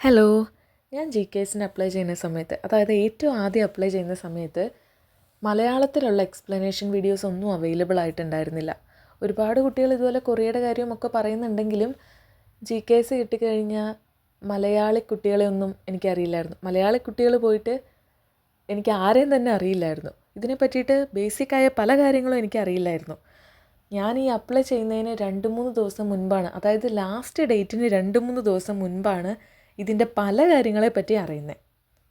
Hello, ഞാൻ G K എസിന് apply ചെയ്യുന്ന സമയത്ത്, അതായത് ഏറ്റവും ആദ്യം അപ്ലൈ ചെയ്യുന്ന സമയത്ത് മലയാളത്തിലുള്ള എക്സ്പ്ലനേഷൻ വീഡിയോസ് ഒന്നും അവൈലബിൾ ആയിട്ടുണ്ടായിരുന്നില്ല. ഒരുപാട് കുട്ടികൾ ഇതുപോലെ കൊറിയയുടെ കാര്യമൊക്കെ പറയുന്നുണ്ടെങ്കിലും ജി കെ എസ് കിട്ടിക്കഴിഞ്ഞാൽ മലയാളി കുട്ടികളെ ഒന്നും എനിക്കറിയില്ലായിരുന്നു. മലയാളി കുട്ടികൾ പോയിട്ട് എനിക്ക് ആരെയും തന്നെ അറിയില്ലായിരുന്നു. ഇതിനെ പറ്റിയിട്ട് ബേസിക്കായ പല കാര്യങ്ങളും എനിക്കറിയില്ലായിരുന്നു. ഞാൻ ഈ അപ്ലൈ ചെയ്യുന്നതിന് 2-3 ദിവസം മുൻപാണ്, അതായത് ലാസ്റ്റ് ഡേറ്റിന് 2-3 ദിവസം മുൻപാണ് ഇതിൻ്റെ പല കാര്യങ്ങളെ പറ്റി അറിയുന്നത്.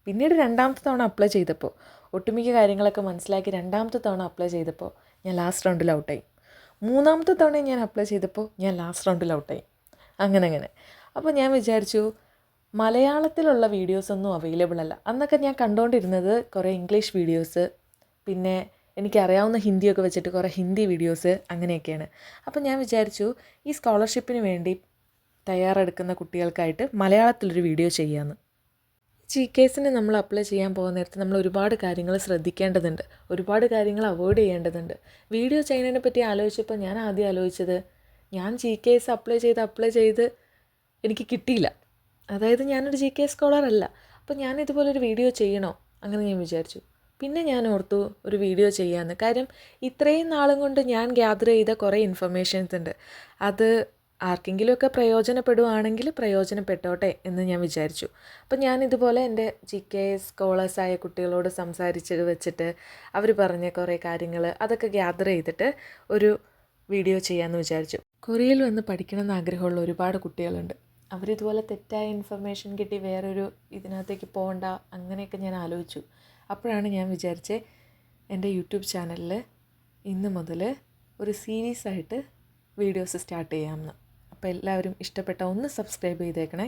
പിന്നീട് രണ്ടാമത്തെ തവണ അപ്ലൈ ചെയ്തപ്പോൾ ഒട്ടുമിക്ക കാര്യങ്ങളൊക്കെ മനസ്സിലാക്കി രണ്ടാമത്തെ തവണ അപ്ലൈ ചെയ്തപ്പോൾ ഞാൻ ലാസ്റ്റ് റൗണ്ടിൽ ഔട്ടായി. മൂന്നാമത്തെ തവണ ഞാൻ അപ്ലൈ ചെയ്തപ്പോൾ ഞാൻ ലാസ്റ്റ് റൗണ്ടിൽ ഔട്ടായി. അങ്ങനെ അപ്പോൾ ഞാൻ വിചാരിച്ചു മലയാളത്തിലുള്ള വീഡിയോസൊന്നും അവൈലബിൾ അല്ല. അന്നൊക്കെ ഞാൻ കണ്ടുകൊണ്ടിരുന്നത് കുറേ ഇംഗ്ലീഷ് വീഡിയോസ്, പിന്നെ എനിക്കറിയാവുന്ന ഹിന്ദിയൊക്കെ വെച്ചിട്ട് കുറേ ഹിന്ദി വീഡിയോസ് അങ്ങനെയൊക്കെയാണ്. അപ്പോൾ ഞാൻ വിചാരിച്ചു ഈ സ്കോളർഷിപ്പിന് വേണ്ടി തയ്യാറെടുക്കുന്ന കുട്ടികൾക്കായിട്ട് മലയാളത്തിലൊരു വീഡിയോ ചെയ്യാമെന്ന്. ജി കെ എസിന് നമ്മൾ അപ്ലൈ ചെയ്യാൻ പോകുന്ന നേരത്ത് നമ്മൾ ഒരുപാട് കാര്യങ്ങൾ ശ്രദ്ധിക്കേണ്ടതുണ്ട്, ഒരുപാട് കാര്യങ്ങൾ അവോയ്ഡ് ചെയ്യേണ്ടതുണ്ട്. വീഡിയോ ചെയ്യുന്നതിനെ പറ്റി ആലോചിച്ചപ്പോൾ ഞാൻ ആദ്യം ആലോചിച്ചത്, ഞാൻ ജി കെ എസ് അപ്ലൈ ചെയ്ത് എനിക്ക് കിട്ടിയില്ല. അതായത് ഞാനൊരു ജി കെ എസ് സ്കോളർ അല്ല. അപ്പോൾ ഞാൻ ഇതുപോലൊരു വീഡിയോ ചെയ്യണോ, അങ്ങനെ ഞാൻ വിചാരിച്ചു. പിന്നെ ഞാൻ ഓർത്തു ഒരു വീഡിയോ ചെയ്യാമെന്ന്. കാര്യം ഇത്രയും നാളും കൊണ്ട് ഞാൻ ഗ്യാദർ ചെയ്ത കുറേ ഇൻഫർമേഷൻസ് ഉണ്ട്. അത് ആർക്കെങ്കിലുമൊക്കെ പ്രയോജനപ്പെടുവാണെങ്കിൽ പ്രയോജനപ്പെട്ടോട്ടെ എന്ന് ഞാൻ വിചാരിച്ചു. അപ്പം ഞാനിതുപോലെ എൻ്റെ ജി കെ എസ് സ്കോളേഴ്സായ കുട്ടികളോട് സംസാരിച്ച് വെച്ചിട്ട് അവർ പറഞ്ഞ കുറേ കാര്യങ്ങൾ അതൊക്കെ ഗ്യാദർ ചെയ്തിട്ട് ഒരു വീഡിയോ ചെയ്യാമെന്ന് വിചാരിച്ചു. കൊറിയയിൽ വന്ന് പഠിക്കണമെന്ന് ആഗ്രഹമുള്ള ഒരുപാട് കുട്ടികളുണ്ട്. അവരിതുപോലെ തെറ്റായ ഇൻഫർമേഷൻ കിട്ടി വേറൊരു ഇതിനകത്തേക്ക് പോകണ്ട, അങ്ങനെയൊക്കെ ഞാൻ ആലോചിച്ചു. അപ്പോഴാണ് ഞാൻ വിചാരിച്ചത് എൻ്റെ യൂട്യൂബ് ചാനലിൽ ഇന്ന് മുതൽ ഒരു സീരീസായിട്ട് വീഡിയോസ് സ്റ്റാർട്ട് ചെയ്യാമെന്ന്. അപ്പോൾ എല്ലാവരും ഇഷ്ടപ്പെട്ട ഒന്ന് സബ്സ്ക്രൈബ് ചെയ്തേക്കണേ.